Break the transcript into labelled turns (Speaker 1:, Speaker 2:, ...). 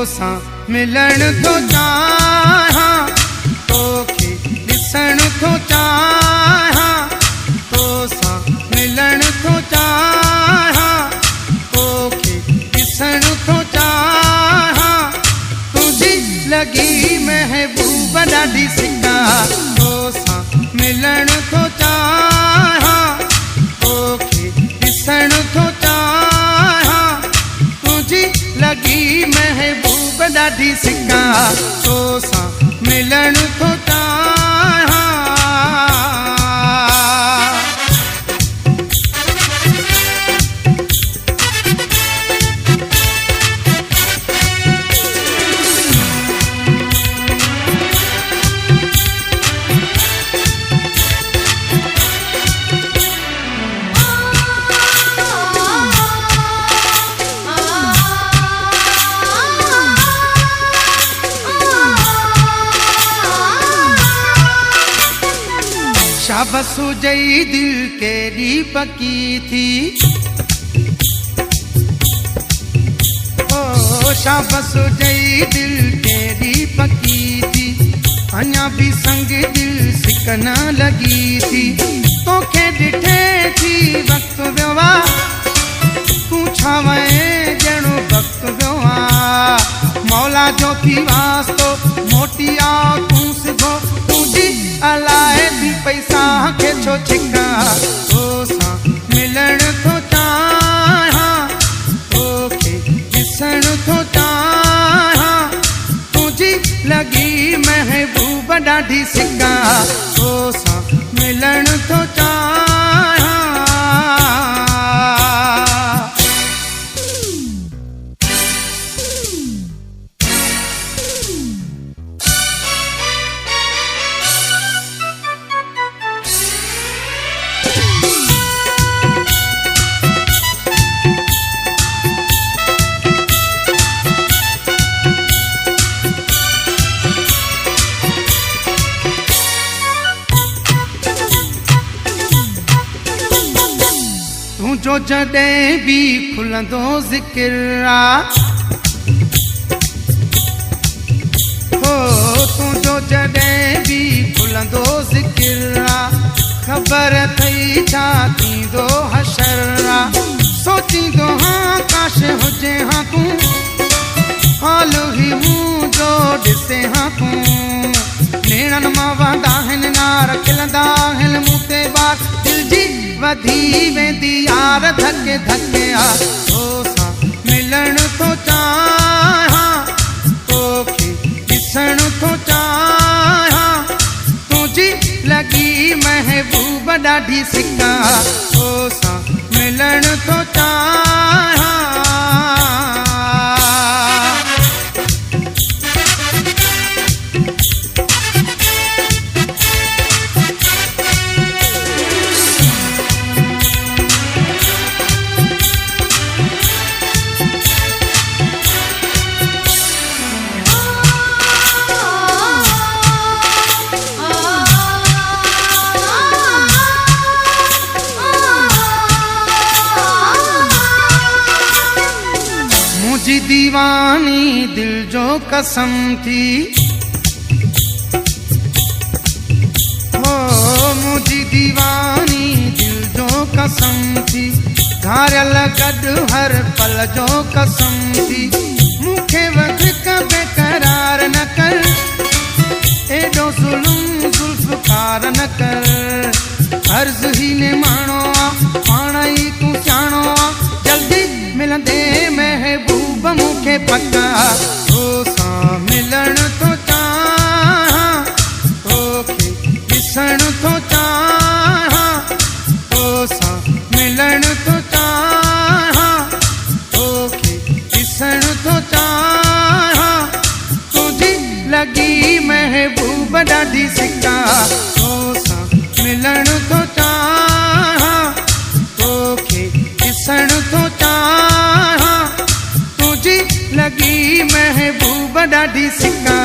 Speaker 1: सां मिलण थो चाहियां, तोखे ॾिसण थो चाहियां, तो सां मिलण थो चाहियां, तोखे ॾिसण थो चाहियां, तुंहिंजी लॻी महबूब ॾाढी सिका, तो सां मिलण थो चाहियां, तोखे ॾिसण थो चाहियां, तुंहिंजी लॻी महबूब ॾाढी सिका, तो सां मिलण थो चाहियां। शाबस हुजई दिल केॾी पकी थी, ओ शाबस हुजई दिल केॾी पकी थी, अञा बि संग दिल सिक न लॻी थी, तोखे ॾिठे थी वक़्तु वियो आहे, तूं छा वए ॼणो वक़्तु वियो आहे, मौला जो थी वास्तो मोटी आ तूं सिधो, तुंहिंजी अलाए थी पैसा खे छो छिका, तो सां मिलण थो चाहियां, तोखे ॾिसण थो चाहियां, तुंहिंजी लॻी महबूब ॾाढी सिका, तो सां मिलण थो चाहियां। जो जॾहिं बि खुलंदो ज़िक्र आ, हो तुंहिंजो जॾहिं बि खुलंदो ज़िक्र आ, ख़बर थई छा थींदो हशर आ, सोचींदो हाँ काश हुजे हाँ तूं, हाल ही मुंहिंजो ॾिसे हाँ तूं, नेणनि मां वहंदा आहिनि नार खिलंदा आहिनि मूं ते ॿार, दिल जी वधी वेंदी यार धके धके आ, तो सां मिलण थो चाहियां, तोखे ॾिसण थो चाहियां, तुंहिंजी लॻी महबूब ॾाढी सिका, तो सां मिलण थो चाहियां। मुझी दीवानी दिल जो कसम थी, हो मुझी दीवानी दिल जो कसम थी, धारियल गॾु हर पल जो कसम थी, मूंखे वधीक बेकरार न कर, एॾो ज़ुल्म ज़ुल्फ़कार न कर, अर्ज़ ही ने माणो आ पाण ई तूं सियाणो आ, जल्दी मिलंदे महबूब मूंखे पका, तो सां मिलण थो चाहियां, तोखे ॾिसण थो चाहियां, तो सां मिलण थो चाहियां, तोखे ॾिसण थो चाहियां, तुंहिंजी लॻी महबूब ॾाढी सिका, तो सां मिलण थो चाहियां, तोखे ॾिसण थो चाहियां, तुंहिंजी लॻी महबूब ॾाढी सिका।